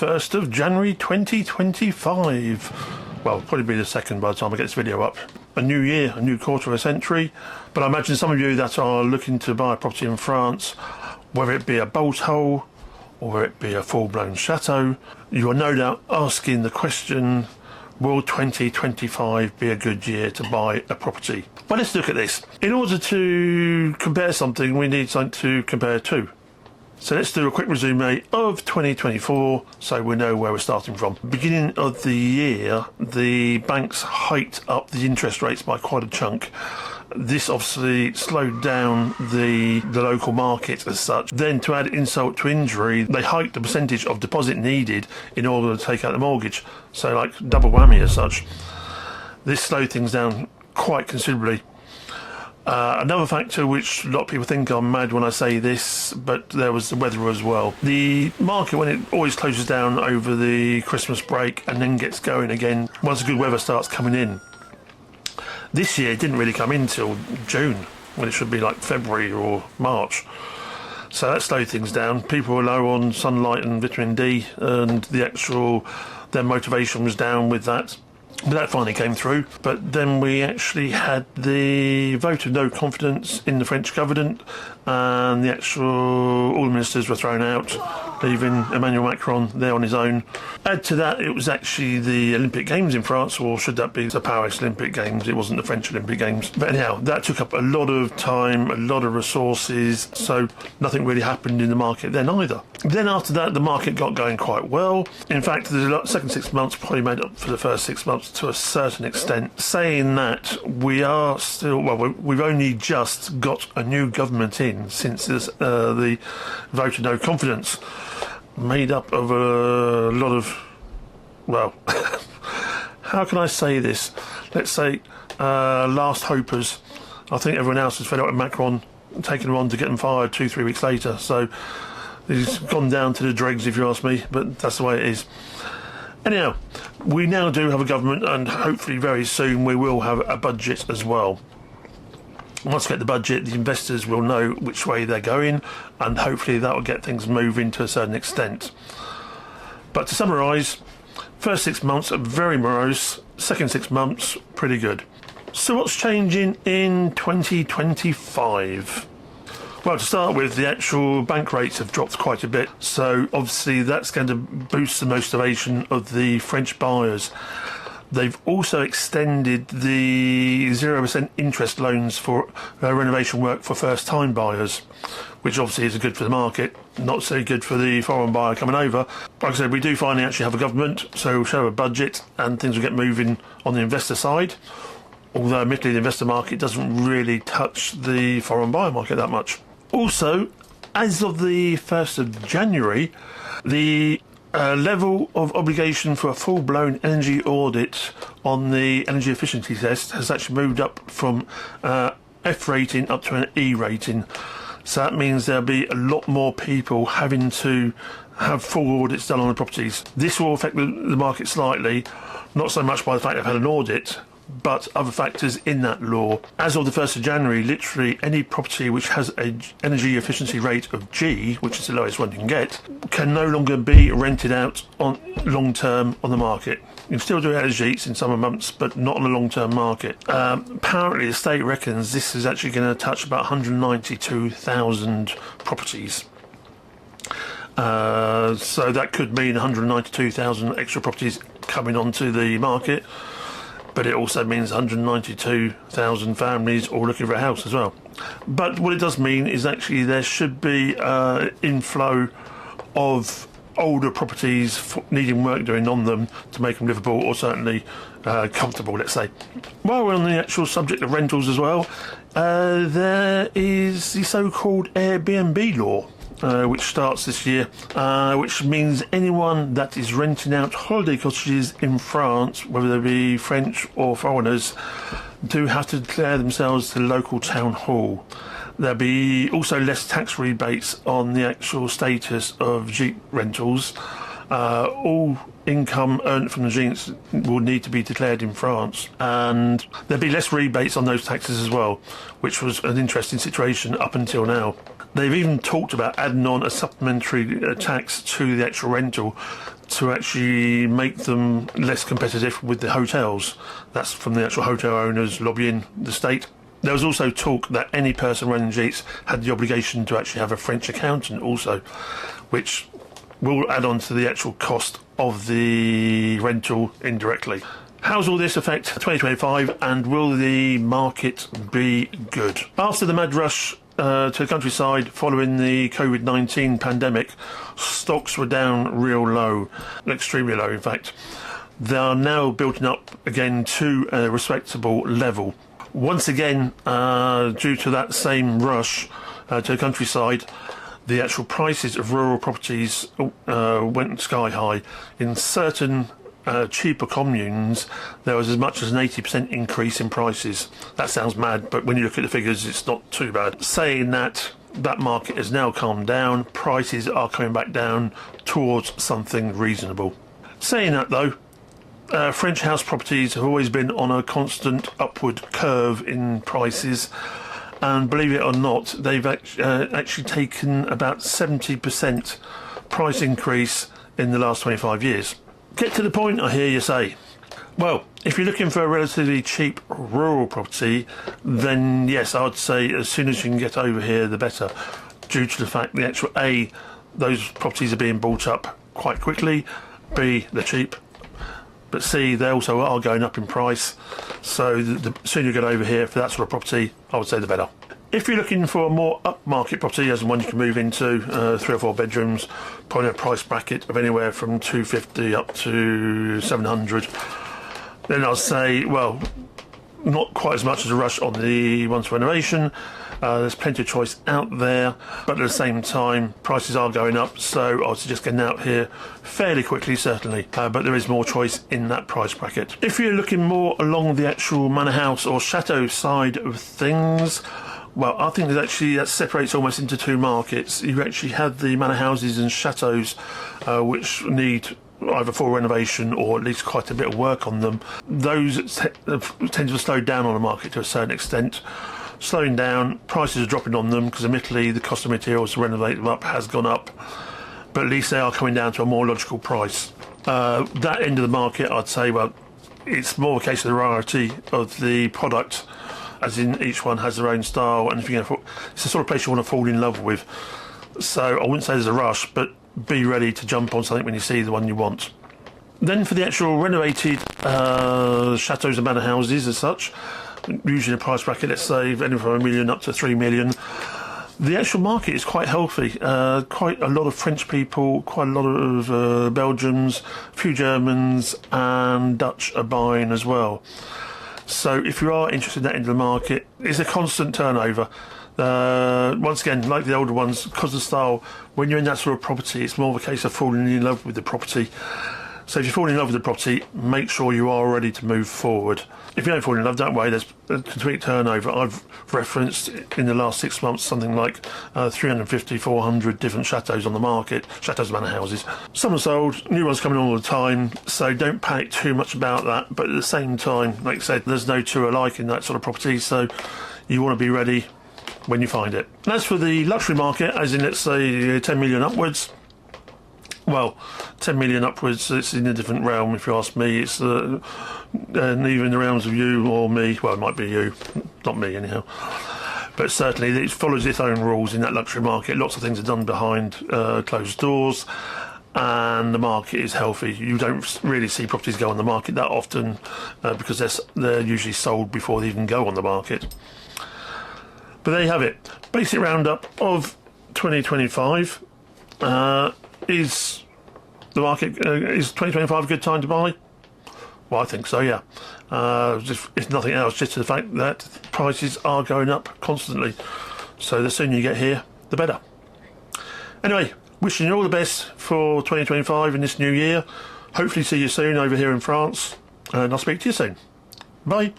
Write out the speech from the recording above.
1st of January 2025. Well, probably be the 2nd by the time I get this video up. A new year, a new quarter of a century. But I imagine some of you that are looking to buy a property in France, whether it be a bolt hole or whether it be a full-blown chateau, you are no doubt asking the question, will 2025 be a good year to buy a property? Well, let's look at this. In order to compare something, we need something to compare to. So let's do a quick resume of 2024 so we know where we're starting from. Beginning of the year, the banks hiked up the interest rates by quite a chunk. This obviously slowed down the local market as such. Then, to add insult to injury, they hiked the percentage of deposit needed in order to take out the mortgage. So like double whammy as such. This slowed things down quite considerably. Another factor which a lot of people think I'm mad when I say this, but there was the weather as well. The market, when it always closes down over the Christmas break and then gets going again once the good weather starts coming in. This year it didn't really come in till June, when it should be like February or March. So that slowed things down. People were low on sunlight and vitamin D, and their motivation was down with that. But that finally came through. But then we actually had the vote of no confidence in the French government, and all the ministers were thrown out, leaving Emmanuel Macron there on his own. Add to that, it was actually the Olympic Games in France, or should that be the Paris Olympic Games? It wasn't the French Olympic Games. But anyhow, that took up a lot of time, a lot of resources, so nothing really happened in the market then either. Then after that, the market got going quite well. In fact, the second 6 months probably made up for the first 6 months to a certain extent. Saying that, we've only just got a new government in since the vote of no confidence, made up of a lot of, well, how can I say this? Let's say last hopers. I think everyone else has fed up with Macron, taking him on to get them fired 2-3 weeks later. So he's gone down to the dregs, if you ask me, but that's the way it is. Anyhow, we now do have a government, and hopefully very soon we will have a budget as well. Once we get the budget, the investors will know which way they're going, and hopefully that will get things moving to a certain extent. But to summarise, first 6 months are very morose, second 6 months pretty good. So what's changing in 2025? Well, to start with, the actual bank rates have dropped quite a bit, so obviously that's going to boost the motivation of the French buyers. They've also extended the 0% interest loans for renovation work for first-time buyers, which obviously is good for the market, not so good for the foreign buyer coming over. Like I said, we do finally actually have a government, so we'll show a budget and things will get moving on the investor side. Although, admittedly, the investor market doesn't really touch the foreign buyer market that much. Also, as of the 1st of January, the level of obligation for a full-blown energy audit on the energy efficiency test has actually moved up from F rating up to an E rating. So that means there'll be a lot more people having to have full audits done on the properties. This will affect the market slightly, not so much by the fact they've had an audit, but other factors in that law. As of the 1st of January, literally any property which has an energy efficiency rate of G, which is the lowest one you can get, can no longer be rented out on long-term on the market. You can still do it as G's in summer months, but not on the long-term market. Apparently, the state reckons this is actually going to touch about 192,000 properties. So that could mean 192,000 extra properties coming onto the market. But it also means 192,000 families all looking for a house as well. But what it does mean is actually there should be inflow of older properties needing work doing on them to make them livable, or certainly comfortable, let's say. While we're on the actual subject of rentals as well, there is the so-called Airbnb law. Which starts this year, which means anyone that is renting out holiday cottages in France, whether they be French or foreigners, do have to declare themselves to the local town hall. There'll be also less tax rebates on the actual status of gîte rentals. All income earned from the gîtes will need to be declared in France, and there'll be less rebates on those taxes as well, which was an interesting situation up until now. They've even talked about adding on a supplementary tax to the actual rental to actually make them less competitive with the hotels. That's from the actual hotel owners lobbying the state. There was also talk that any person running Jeets had the obligation to actually have a French accountant also, which will add on to the actual cost of the rental indirectly. How's all this affect 2025, and will the market be good? After the mad rush to the countryside following the COVID-19 pandemic, stocks were down real low, extremely low in fact. They are now building up again to a respectable level. Once again, due to that same rush to the countryside, the actual prices of rural properties went sky high. In certain cheaper communes, there was as much as an 80% increase in prices. That sounds mad, but when you look at the figures, it's not too bad. Saying that, that market has now calmed down, prices are coming back down towards something reasonable. Saying that though, French house properties have always been on a constant upward curve in prices, and believe it or not, they've actually taken about 70% price increase in the last 25 years. Get to the point, I hear you say. Well, if you're looking for a relatively cheap rural property, then yes, I'd say as soon as you can get over here, the better, due to the fact the actual A, those properties are being bought up quite quickly, B, they're cheap, but C, they also are going up in price. So the sooner you get over here for that sort of property, I would say the better. If you're looking for a more upmarket property, as in one you can move into, 3 or 4 bedrooms, probably a price bracket of anywhere from 250 up to 700, then I'll say, well, not quite as much as a rush on the once renovation. There's plenty of choice out there, but at the same time, prices are going up, so I would suggest getting out here fairly quickly, certainly. But there is more choice in that price bracket. If you're looking more along the actual manor house or chateau side of things, well, I think that separates almost into 2 markets. You actually have the manor houses and chateaus, which need either full renovation or at least quite a bit of work on them. Those tend to slow down on the market to a certain extent. Slowing down, prices are dropping on them because admittedly the cost of materials to renovate them up has gone up, but at least they are coming down to a more logical price. That end of the market, I'd say, well, it's more a case of the rarity of the product, as in each one has their own style, and if you're going to, it's the sort of place you want to fall in love with. So I wouldn't say there's a rush, but be ready to jump on something when you see the one you want. Then for the actual renovated chateaus and manor houses as such, usually a price bracket, let's say anywhere from $1 million up to $3 million. The actual market is quite healthy. Quite a lot of French people, quite a lot of Belgians, a few Germans and Dutch are buying as well. So if you are interested in that end of the market, it's a constant turnover. Once again, like the older ones, because of the style, when you're in that sort of property, it's more of a case of falling in love with the property. So if you fall in love with the property, make sure you are ready to move forward. If you don't fall in love, don't worry, there's a complete turnover. I've referenced in the last 6 months something like 350, 400 different chateaus on the market, chateaus and manor houses. Some are sold, new ones coming all the time, so don't panic too much about that. But at the same time, like I said, there's no two alike in that sort of property, so you want to be ready when you find it. And as for the luxury market, as in let's say 10 million upwards, well, 10 million upwards, it's in a different realm if you ask me. It's neither in the realms of you or me. Well, it might be you, not me anyhow. But certainly it follows its own rules in that luxury market. Lots of things are done behind closed doors, and the market is healthy. You don't really see properties go on the market that often because they're usually sold before they even go on the market. But there you have it. Basic roundup of 2025. Is the market, is 2025 a good time to buy? Well, I think so, yeah. If nothing else, just to the fact that prices are going up constantly. So the sooner you get here, the better. Anyway, wishing you all the best for 2025 in this new year. Hopefully see you soon over here in France, and I'll speak to you soon. Bye.